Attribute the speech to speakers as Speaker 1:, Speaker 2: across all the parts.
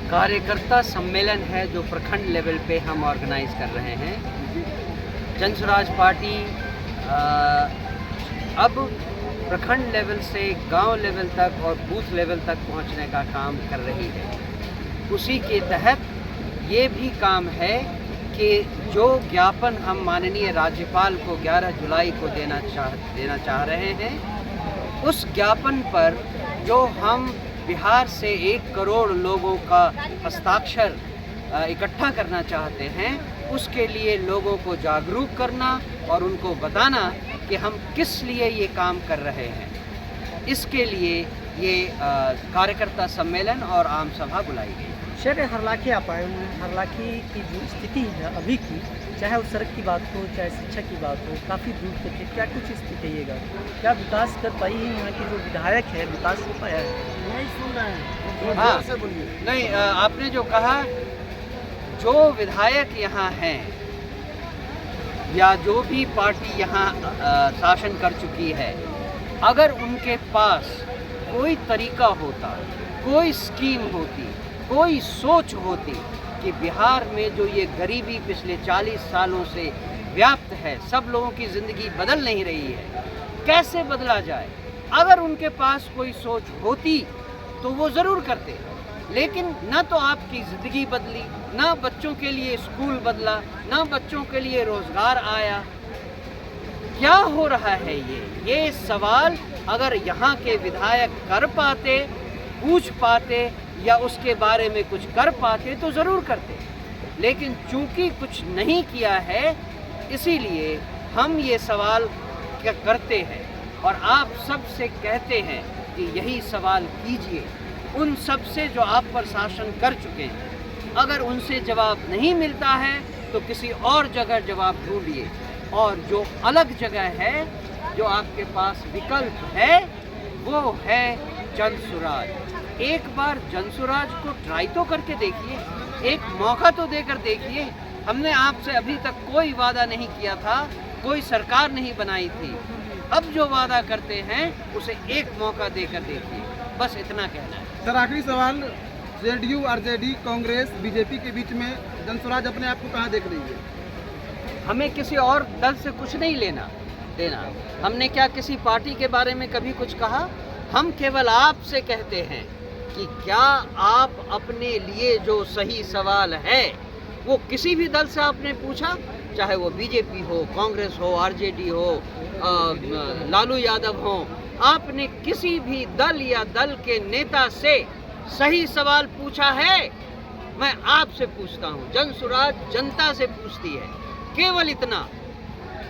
Speaker 1: कार्यकर्ता सम्मेलन है जो प्रखंड लेवल पे हम ऑर्गेनाइज कर रहे हैं। जन स्वराज पार्टी अब प्रखंड लेवल से गांव लेवल तक और बूथ लेवल तक पहुंचने का काम कर रही है। उसी के तहत ये भी काम है कि जो ज्ञापन हम माननीय राज्यपाल को 11 जुलाई को देना चाह रहे हैं, उस ज्ञापन पर जो हम बिहार से 1 करोड़ लोगों का हस्ताक्षर इकट्ठा करना चाहते हैं, उसके लिए लोगों को जागरूक करना और उनको बताना कि हम किस लिए ये काम कर रहे हैं। इसके लिए ये कार्यकर्ता सम्मेलन और आम सभा बुलाई गई।
Speaker 2: शहर हरलाखी आप आए हुए हैं। हरलाखी की जो स्थिति है अभी की, चाहे वो सड़क की बात हो चाहे शिक्षा की बात हो, काफ़ी दूर तक है। क्या कुछ स्थिति कहिएगा? क्या विकास कर पाई है यहाँ की जो विधायक है, विकास हो पाया है?
Speaker 3: नहीं सुन रहे हैं।
Speaker 1: हाँ, नहीं, आपने जो कहा, जो विधायक यहाँ हैं या जो भी पार्टी यहाँ शासन कर चुकी है, अगर उनके पास कोई तरीका होता, कोई स्कीम होती, कोई सोच होती कि बिहार में जो ये गरीबी पिछले 40 सालों से व्याप्त है, सब लोगों की ज़िंदगी बदल नहीं रही है, कैसे बदला जाए, अगर उनके पास कोई सोच होती तो वो ज़रूर करते। लेकिन न तो आपकी ज़िंदगी बदली, ना बच्चों के लिए स्कूल बदला, ना बच्चों के लिए रोज़गार आया। क्या हो रहा है ये सवाल अगर यहाँ के विधायक कर पाते, पूछ पाते या उसके बारे में कुछ कर पाते तो ज़रूर करते। लेकिन चूंकि कुछ नहीं किया है, इसीलिए हम ये सवाल करते हैं और आप सब से कहते हैं कि यही सवाल कीजिए उन सब से जो आप पर शासन कर चुके हैं। अगर उनसे जवाब नहीं मिलता है तो किसी और जगह जवाब ढूंढिए, और जो अलग जगह है, जो आपके पास विकल्प है, वो है जन स्वराज। एक बार जन स्वराज को ट्राई तो करके देखिए, एक मौका तो देकर देखिए। हमने आपसे अभी तक कोई वादा नहीं किया था, कोई सरकार नहीं बनाई थी। अब जो वादा करते हैं उसे एक मौका देकर देखिए, बस इतना कहना है।
Speaker 3: सर, आखिरी सवाल, जेडीयू, आरजेडी, कांग्रेस, बीजेपी के बीच में जन स्वराज अपने आप को कहाँ देख रही है?
Speaker 1: हमें किसी और दल से कुछ नहीं लेना देना। हमने क्या किसी पार्टी के बारे में कभी कुछ कहा? हम केवल आपसे कहते हैं कि क्या आप अपने लिए जो सही सवाल है वो किसी भी दल से आपने पूछा, चाहे वो बीजेपी हो, कांग्रेस हो, आरजेडी हो, लालू यादव हो, आपने किसी भी दल या दल के नेता से सही सवाल पूछा है? मैं आपसे पूछता हूँ, जन स्वराज जनता से पूछती है। केवल इतना,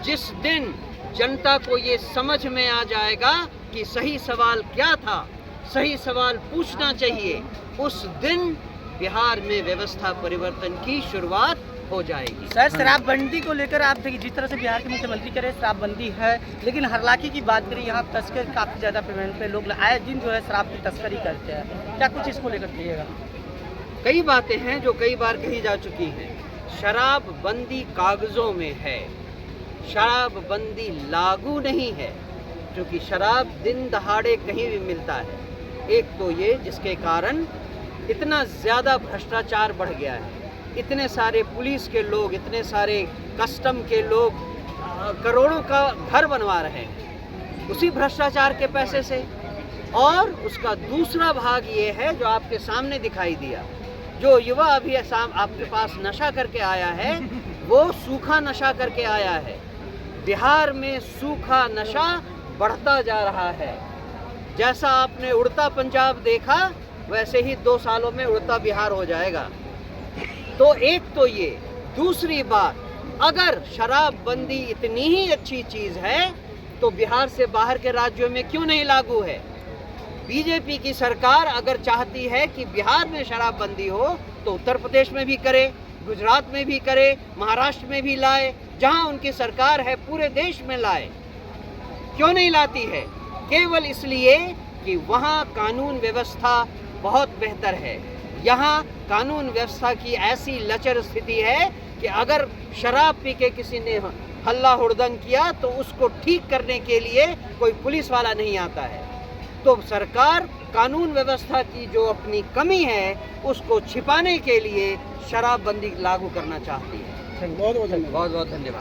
Speaker 1: जिस दिन जनता को ये समझ में आ जाएगा कि सही सवाल क्या था, सही सवाल पूछना चाहिए, उस दिन बिहार में व्यवस्था परिवर्तन की शुरुआत हो जाएगी।
Speaker 2: सर, शराबबंदी को लेकर आप देखिए, जिस तरह से बिहार के मुख्यमंत्री कह रहे हैं शराबबंदी है, लेकिन हरलाखी की बात करें, यहाँ तस्कर काफ़ी ज़्यादा पेमेंट पे लोग आए दिन जो है शराब की तस्करी करते हैं। क्या कुछ इसको लेकर कहिएगा?
Speaker 1: कई बातें हैं जो कई बार कही जा चुकी हैं। शराबबंदी कागजों में है, शराबबंदी लागू नहीं है, क्योंकि शराब दिन दहाड़े कहीं भी मिलता है। एक तो ये जिसके कारण इतना ज़्यादा भ्रष्टाचार बढ़ गया है, इतने सारे पुलिस के लोग, इतने सारे कस्टम के लोग करोड़ों का घर बनवा रहे हैं उसी भ्रष्टाचार के पैसे से। और उसका दूसरा भाग ये है जो आपके सामने दिखाई दिया, जो युवा अभी आपके पास नशा करके आया है, वो सूखा नशा करके आया है। बिहार में सूखा नशा बढ़ता जा रहा है। जैसा आपने उड़ता पंजाब देखा, वैसे ही 2 सालों में उड़ता बिहार हो जाएगा। तो एक तो ये, दूसरी बात, अगर शराबबंदी इतनी ही अच्छी चीज़ है तो बिहार से बाहर के राज्यों में क्यों नहीं लागू है? बीजेपी की सरकार अगर चाहती है कि बिहार में शराबबंदी हो तो उत्तर प्रदेश में भी करे, गुजरात में भी करे, महाराष्ट्र में भी लाए, जहां उनकी सरकार है पूरे देश में लाए। क्यों नहीं लाती है? केवल इसलिए कि वहां कानून व्यवस्था बहुत बेहतर है। यहाँ कानून व्यवस्था की ऐसी लचर स्थिति है कि अगर शराब पी के किसी ने हल्ला हुड़दंग किया तो उसको ठीक करने के लिए कोई पुलिस वाला नहीं आता है। तो सरकार कानून व्यवस्था की जो अपनी कमी है उसको छिपाने के लिए शराबबंदी लागू करना चाहती है।
Speaker 3: बहुत बहुत धन्यवाद।
Speaker 1: बहुत बहुत धन्यवाद।